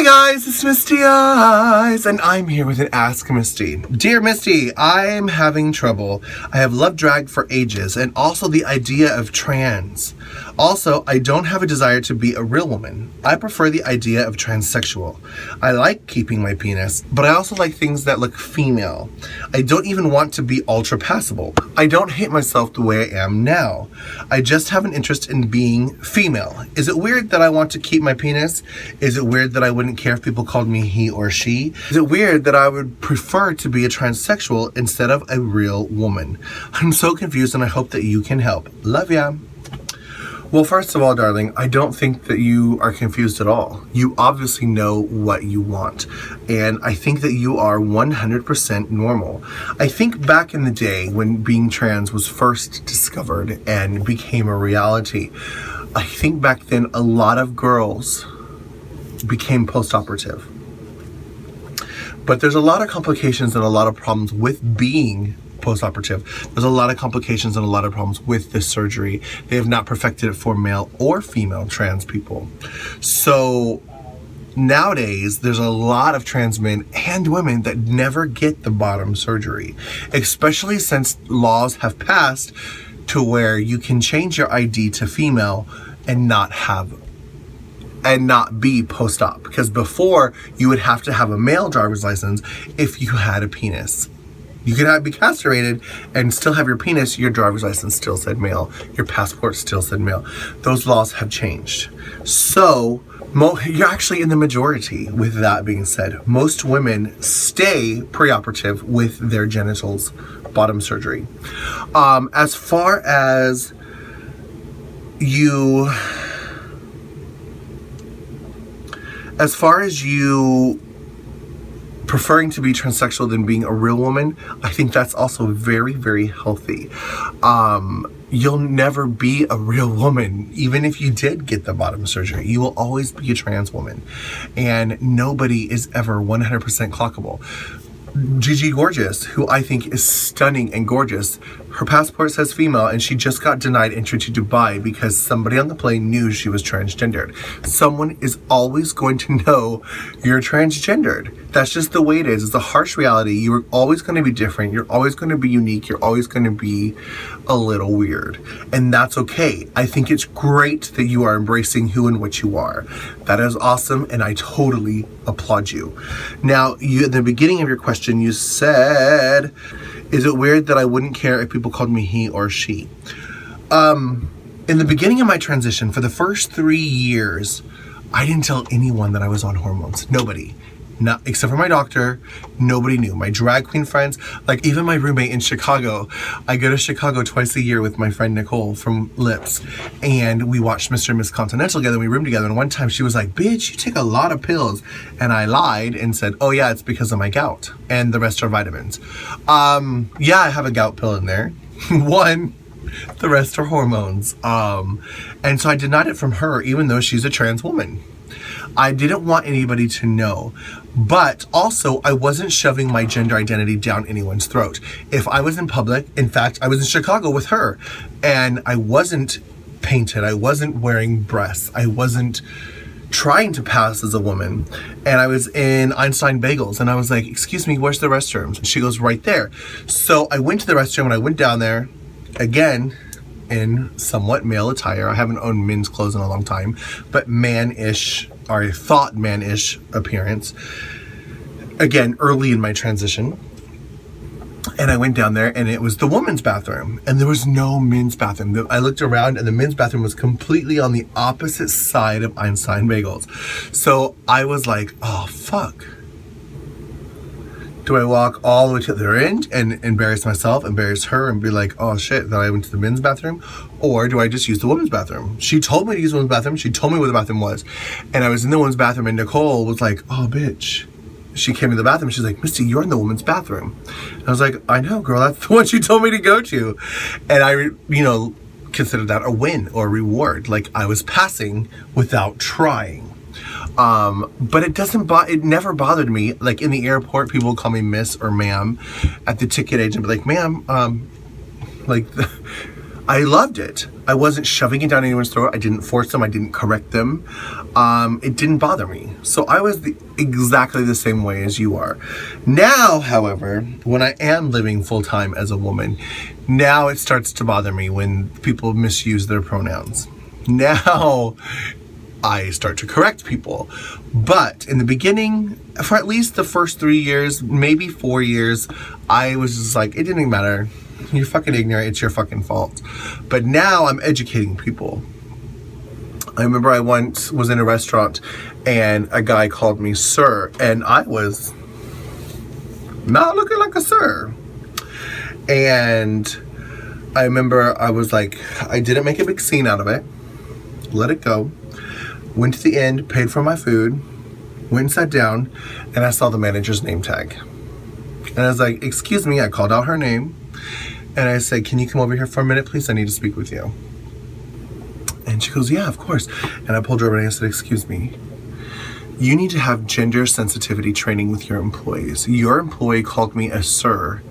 guys, it's Misty Eyez, and I'm here with an Ask Misty. Dear Misty, I'm having trouble. I have loved drag for ages, and also the idea of trans. Also, I don't have a desire to be a real woman. I prefer the idea of transsexual. I like keeping my penis, but I also like things that look female. I don't even want to be ultra passable. I don't hate myself the way I am now. I just have an interest in being female. Is it weird that I want to keep my penis? Is it weird that I wouldn't care if people called me he or she? Is it weird that I would prefer to be a transsexual instead of a real woman? I'm so confused and I hope that you can help. Love ya. Well, first of all, darling, I don't think that you are confused at all. You obviously know what you want. And I think that you are 100% normal. I think back in the day when being trans was first discovered and became a reality, I think back then a lot of girls became post-operative. But there's a lot of complications and a lot of problems with being post-operative. There's a lot of complications and a lot of problems with this surgery. They have not perfected it for male or female trans people. So nowadays, there's a lot of trans men and women that never get the bottom surgery, especially since laws have passed to where you can change your ID to female and not be post-op. Because before, you would have to have a male driver's license if you had a penis. You could be castrated and still have your penis, your driver's license still said male, your passport still said male. Those laws have changed. So, you're actually in the majority with that being said. Most women stay preoperative with their genitals bottom surgery. As far as you preferring to be transsexual than being a real woman, I think that's also very, very healthy. You'll never be a real woman, even if you did get the bottom surgery. You will always be a trans woman. And nobody is ever 100% clockable. Gigi Gorgeous, who I think is stunning and gorgeous, her passport says female and she just got denied entry to Dubai because somebody on the plane knew she was transgendered. Someone is always going to know you're transgendered. That's just the way it is. It's a harsh reality. You're always going to be different. You're always going to be unique. You're always going to be a little weird. And that's okay. I think it's great that you are embracing who and what you are. That is awesome and I totally applaud you. Now, at the beginning of your question, you said, is it weird that I wouldn't care if people called me he or she? In the beginning of my transition, for the first 3 years, I didn't tell anyone that I was on hormones. Nobody. Not except for my doctor, nobody knew. My drag queen friends, like even my roommate in Chicago. I go to Chicago twice a year with my friend Nicole from Lips, and we watched Mr. and Miss Continental together. We roomed together, and one time she was like, "Bitch, you take a lot of pills," and I lied and said, "Oh yeah, it's because of my gout, and the rest are vitamins." Yeah, I have a gout pill in there. One. The rest are hormones. And so I denied it from her, even though she's a trans woman. I didn't want anybody to know, but also I wasn't shoving my gender identity down anyone's throat. If I was in public, in fact, I was in Chicago with her, and I wasn't painted, I wasn't wearing breasts, I wasn't trying to pass as a woman, and I was in Einstein Bagels, and I was like, "Excuse me, where's the restrooms?" And she goes, "Right there." So I went to the restroom, and I went down there, again, in somewhat male attire. I haven't owned men's clothes in a long time, but man-ish, or I thought man-ish appearance. Again, early in my transition. And I went down there and it was the women's bathroom and there was no men's bathroom. I looked around and the men's bathroom was completely on the opposite side of Einstein Bagels. So I was like, oh, fuck. Do I walk all the way to the end and embarrass myself, embarrass her, and be like, oh shit, that I went to the men's bathroom? Or do I just use the women's bathroom? She told me to use the women's bathroom. She told me where the bathroom was. And I was in the women's bathroom and Nicole was like, oh bitch. She came to the bathroom. She's like, Misty, you're in the women's bathroom. And I was like, I know, girl. That's the one she told me to go to. And I, considered that a win or a reward. Like I was passing without trying. But it never bothered me. Like in the airport, people would call me miss or ma'am. At the ticket agent, be like, ma'am, I loved it. I wasn't shoving it down anyone's throat. I didn't force them. I didn't correct them. It didn't bother me. So I was exactly the same way as you are. Now, however, when I am living full-time as a woman, now it starts to bother me when people misuse their pronouns. Now I start to correct people. But in the beginning, for at least the first 3 years, maybe 4 years, I was just like, it didn't even matter. You're fucking ignorant. It's your fucking fault. But now I'm educating people. I remember I once was in a restaurant and a guy called me sir, and I was not looking like a sir. And I remember I was like, I didn't make a big scene out of it. Let it go. Went to the end, paid for my food, went and sat down, and I saw the manager's name tag. And I was like, excuse me, I called out her name. And I said, can you come over here for a minute, please? I need to speak with you. And she goes, yeah, of course. And I pulled her over and I said, excuse me. You need to have gender sensitivity training with your employees. Your employee called me a sir,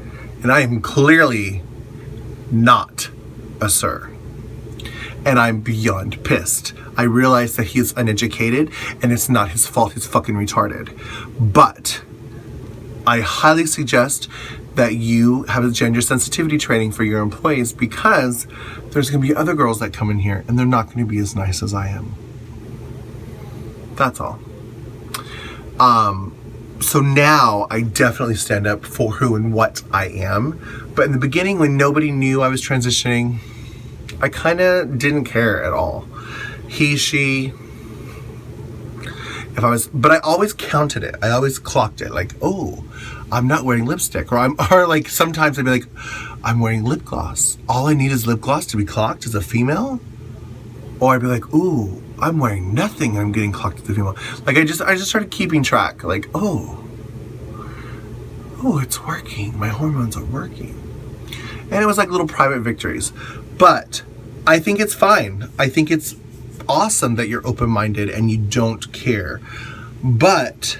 and I am clearly not a sir. And I'm beyond pissed. I realize that he's uneducated and it's not his fault. He's fucking retarded. But I highly suggest that you have a gender sensitivity training for your employees, because there's going to be other girls that come in here and they're not going to be as nice as I am. That's all. So now I definitely stand up for who and what I am. But in the beginning, when nobody knew I was transitioning, I kind of didn't care at all. He, she, but I always counted it. I always clocked it. Like, oh, I'm not wearing lipstick. Or like sometimes I'd be like, I'm wearing lip gloss. All I need is lip gloss to be clocked as a female. Or I'd be like, ooh, I'm wearing nothing. I'm getting clocked as a female. Like I just started keeping track. Like, oh, it's working. My hormones are working. And it was like little private victories. But I think it's fine. I think it's awesome that you're open-minded and you don't care. But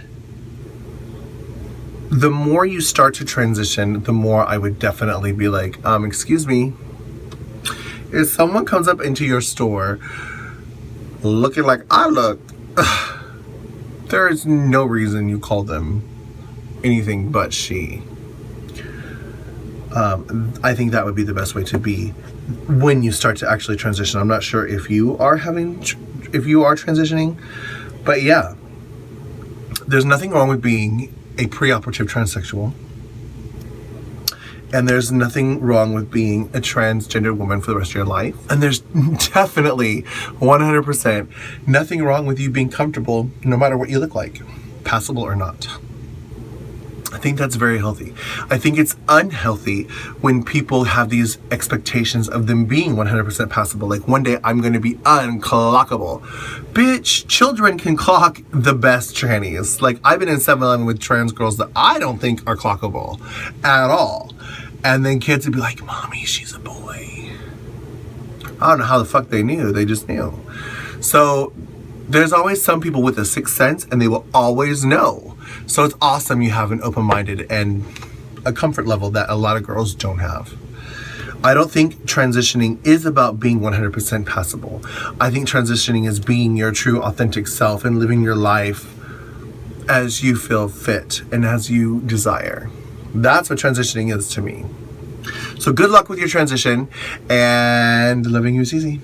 the more you start to transition, the more I would definitely be like, excuse me, if someone comes up into your store looking like I look, there is no reason you call them anything but she. I think that would be the best way to be when you start to actually transition. I'm not sure if you are transitioning, but yeah, there's nothing wrong with being a preoperative transsexual, and there's nothing wrong with being a transgender woman for the rest of your life, and there's definitely 100% nothing wrong with you being comfortable no matter what you look like, passable or not. I think that's very healthy. I think it's unhealthy when people have these expectations of them being 100% passable. Like, one day I'm going to be unclockable. Bitch, children can clock the best trannies. Like, I've been in 7-Eleven with trans girls that I don't think are clockable at all. And then kids would be like, Mommy, she's a boy. I don't know how the fuck they knew. They just knew. So there's always some people with a sixth sense, and they will always know. So it's awesome you have an open-minded and a comfort level that a lot of girls don't have. I don't think transitioning is about being 100% passable. I think transitioning is being your true, authentic self and living your life as you feel fit and as you desire. That's what transitioning is to me. So good luck with your transition, and loving you is easy.